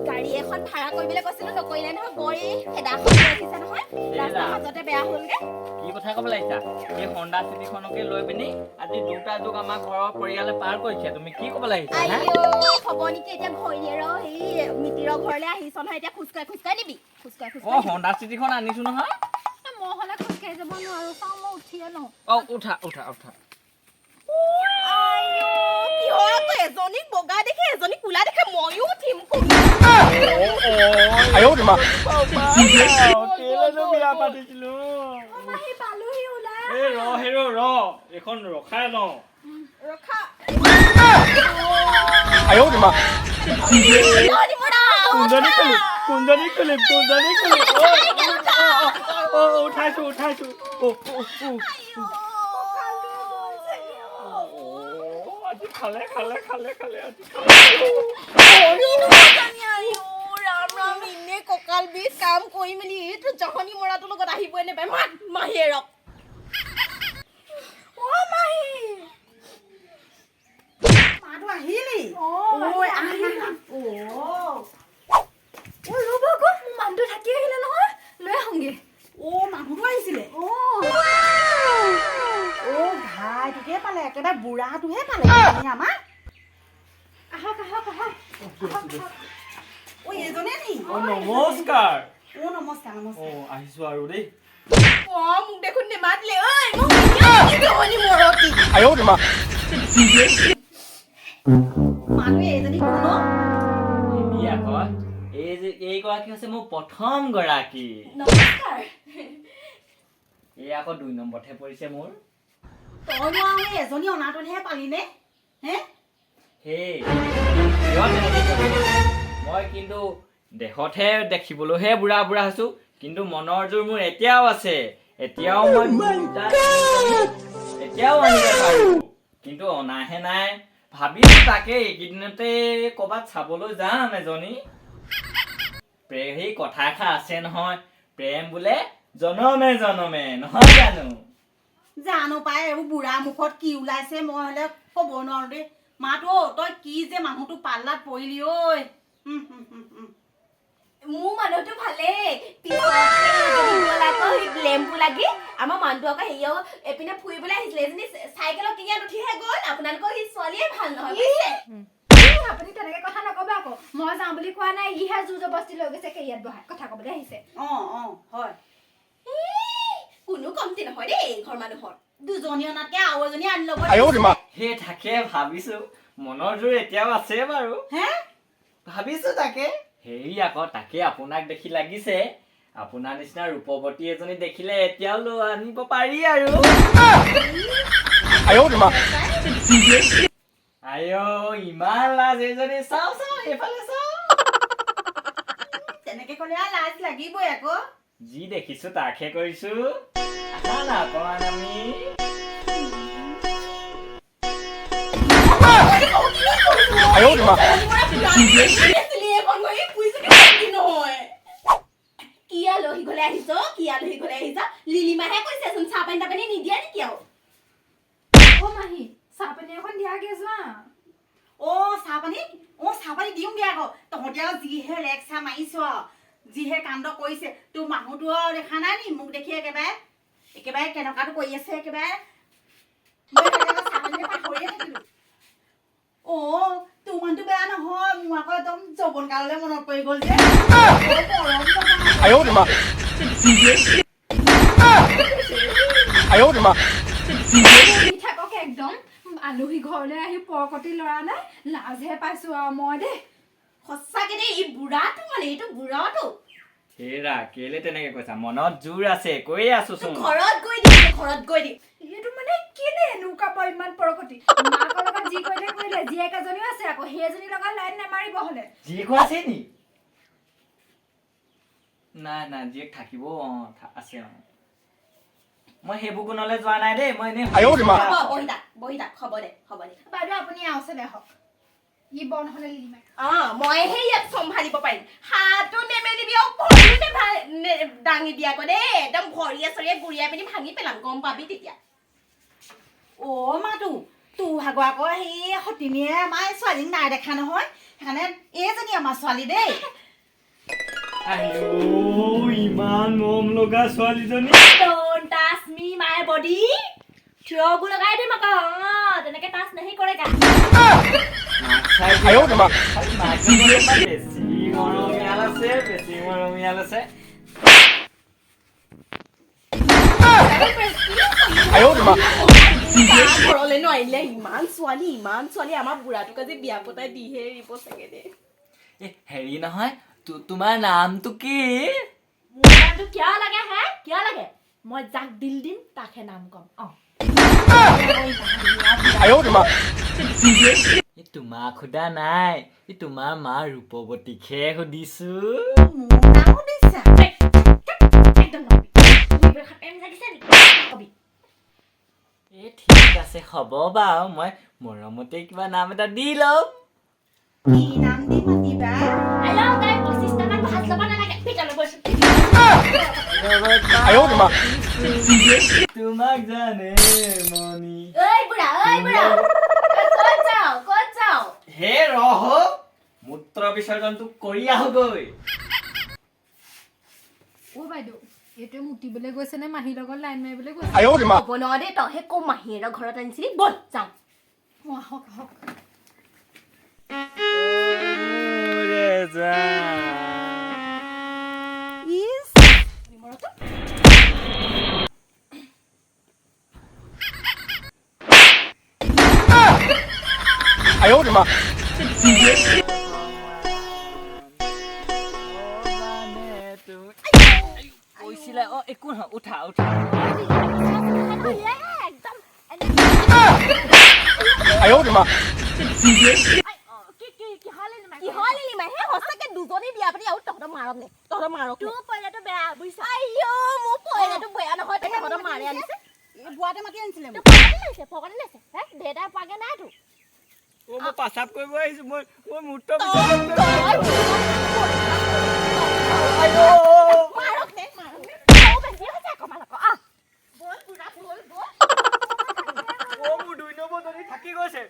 গাড়ী এখন ভাড়া কৰিবলৈ কৈছিলো নকৰিলে নহয় গৈ হেদাখন লৈ আহিছে নহয় ৰাস্তাৰ মাজতে বেয়া হ'লগে কি কথা ক'ব লাগিছা এই হণ্ডা চিটিখনকে লৈ পিনি আজি দুটা যুগ আমাৰ ঘৰৰ পৰিয়ালে পাৰ কৰিছে তুমি কি ক'ব লাগিছা হ'ব নেকি এতিয়া ভৈনীয়েৰ এই মিতিৰৰ ঘৰলৈ আহিছ নহয় এতিয়া খোজকাঢ়ি নিবি অ হণ্ডা চিটিখন আনিছো নহয় মই হ'লে খোজকাঢ়ি যাব নোৱাৰো চাওঁ মই উঠিয়ে লওঁ অ উঠা এজনী বগা দেখে এজনী কোলা দেখে ময়ো উঠিম এখন ৰখাই লওঁ ৰখা কুঞ্জনী খুলিম উঠাইছো আজি খালে ৰাম ইনে কঁকাল বিষ কাম কৰি মেলি এইটো জহনী মৰাটোৰ লগত আহিবই নেপায় মাহীয়েৰক মাটো আহিলি ৰ'ব আকৌ মোৰ মানুহটো থাকি আহিলে নহয় লৈ আহোঁগে মানুহটো আহিছিলে ঘাইটোকে পালে একেবাৰে বুঢ়াটোহে পালে আমাৰ আহক এজনে নি নমস্কাৰ নমস্কাৰ আহিছো আৰু দেই মোক দেখোন নেমাতিলে মানুহে এজনী কোন এইগৰাকী হৈছে মোৰ প্ৰথম গৰাকী নমস্কাৰ এই আকৌ 2 নম্বৰতহে পৰিছে মোৰ এজনী অনাটোহে পালিনে মই কিন্তু দেহতহে দেখিবলৈহে বুঢ়া হৈছো কিন্তু মনৰ জোৰ মোৰ এতিয়াও আছে এতিয়াও আনিব পাৰো কিন্তু অনাহে নাই ভাবিছো তাকে এইকেইদিনতে ক'ৰবাত চাবলৈ যাম এজনী সেই কথা এষাৰ আছে নহয় প্ৰেম বোলে জনমে নহয় জানো পাই এইবোৰ বুঢ়া মুখত কি ওলাইছে মই হলে ক'ব নোৱাৰো দেই মাতো তই কি যে মানুহটো পাল্লাত পৰিলি ঐ মোৰ মানুহটো ভালেই লেম্বু লাগি আমাৰ মানুহটো আকৌ হেৰিও এপিনে ফুৰিবলৈ আহিছিলে এজনী চাইকেলত কিনিয়াত উঠিহে গ'ল আপোনালোকৰ সি ছোৱালীয়ে ভাল নহয় আপুনি তেনেকে কথা নকব আকৌ মই যাওঁ বুলি কোৱা নাই ইহে জোৰ জবস্তি লৈ গৈছে কেৰিয়াত বহাই কথা কবলৈ আহিছে হয় কোনো কমতি নহয় দেই ঘৰ মানুহৰ দুজনী অনাতকে আৰু এজনী আনি ল'ব সেই তাকে ভাবিছো মনৰ জোৰ এতিয়াও আছে বাৰু ভাবিছো তাকে হেৰি আকৌ তাকে আপোনাক দেখি লাগিছে আপোনাৰ নিচিনা ৰূপৱতী এজনী দেখিলে এতিয়াও লৈ আনিব পাৰি আৰু ইমান লাজ এইজনী চাও এইফালে চাও তেনেকে ক'লে লাজ লাগিবই আকৌ যি দেখিছো তাকহে কৰিছো অকমান আমি কি আলহী ঘৰলে আহিছ লিলিমাহে কৈছেচোন চাহ পানী তাপানী নিদিয়া নেকি আৰু মাহী চাহ পানী এখন দিয়াগে যোৱা চাহপানী দিওঁগে আকৌ তহঁতি আৰু যিহে লেকচা মাৰিছ যিহে কাণ্ড কৰিছে তোৰ মানুহটো দেখা নাই নি মোক দেখি একেবাৰে কেনেকুৱাটো কৰি আছে একেবাৰে পাহৰিয়ে থাকিলো তোৰ মানুহটো বেয়া নহয় মোৰ আকৌ একদম যৌৱন কাললৈ মনত পৰি গ'ল যে থাকক একদম আলহী ঘৰলৈ আহি পৰকটি লৰা নাই লাজহে পাইছো আৰু মই দেই সঁচাকে দেই এই বুঢ়াটো মানে এইটো বুঢ়াটো হেৰা কেলে তেনেকে কৈছা মনত জোৰ আছে কৈ আছো চোন ঘৰত গৈ দি এইটো মানে কেলে এনেকুৱা ইমান পৰকটি মাকৰ লগত যি কৰিলে জীয়েক এজনীও আছে আকৌ সেইজনী লগত লাইন নামাৰিব হলে জীয়েক আছে নি নাই জীয়েক থাকিব আছে মই সেইবোৰ কোণলৈ যোৱা নাই দেই মই এনেই বহি থাক হ'ব দে বাইদেউ আপুনি আওচলে হওক ই বন হলে লিলিমাই মইহে ইয়াত চম্ভালিব পাৰিম হাতো নেমেলিবি আৰু ভৰিও দাঙি দিয়া আকৌ দেই একদম ভৰিয়ে চৰিয়ে গুৰিয়াই পিনি ভাঙি পেলাম গম পাবি তেতিয়া মাতো তোৰ ভাগৰ আকৌ সেই সতিনীয়ে আমাৰ ছোৱালীক নাই দেখা নহয় সেইকাৰণে এইজনী আমাৰ ছোৱালী দেই আইও ইমান মৰম লগা ছোৱালীজনী Don't touch me, my body. থ্ৰ'বোৰ লগাই দিম আকৌ তেনেকে টাচ নাহি কৰেগা বেছি মৰমীয়াল আছে বেছি মৰমীয়াল আছে ঘৰলে নোৱাৰিলে ইমান ছোৱালী আমাৰ বুঢ়াটোক আজি বিয়া পতাই দিহে এৰিব চাগে দে হেৰি নহয় তোমাৰ নামটো কি মোৰ নামটো কিয় লাগে হে কিয় লাগে মই যাক দিল দিম তাকহে নাম কম তোমাক সোধা নাই তোমাৰ মা ৰূপৱতীকহে সুধিছো মোৰ নামো দিছা ঠিক আছে হ'ব বাৰু মই মৰমতে কিবা নাম এটা দি ল'ম কি নাম দি মাতিবা তোমাক জানে মনি হে ৰহ মূত্ৰ বিসৰ্জনটো কৰি আহোগৈ অ বাইদেউ এইটোৱে মুতিবলৈ গৈছে নে মাহীৰ লগত লাইন মাৰিবলৈ গৈছে হ'ব নহয় দেই তইহে কৌ মাহীহঁতৰ ঘৰত আনিছিলি বল যাওঁ আহক আহক কৈছিলে একো নহয় উঠা উঠা দুজনী বিয়া পাতি আৰু তহঁতৰ মাৰক নে তহঁতৰ মাৰক তোৰ পইলাটো বেয়া বুজিছ আইও মোৰ পইলাটো বেয়া নহয় তহঁতৰ মাৰে আনিছে বুঢ়াতে মাতি আনিছিলে মোক ফকনে লৈছে হে দেউতাই পাগে নাই তোৰ মই পাচাব কৰিব আহিছো মই মূত্ৰ মাৰক নে তই বেছি হৈছে আকৌ মাৰক বল পুৰা বল মোৰ 2 নম্বৰ জনী থাকি গৈছে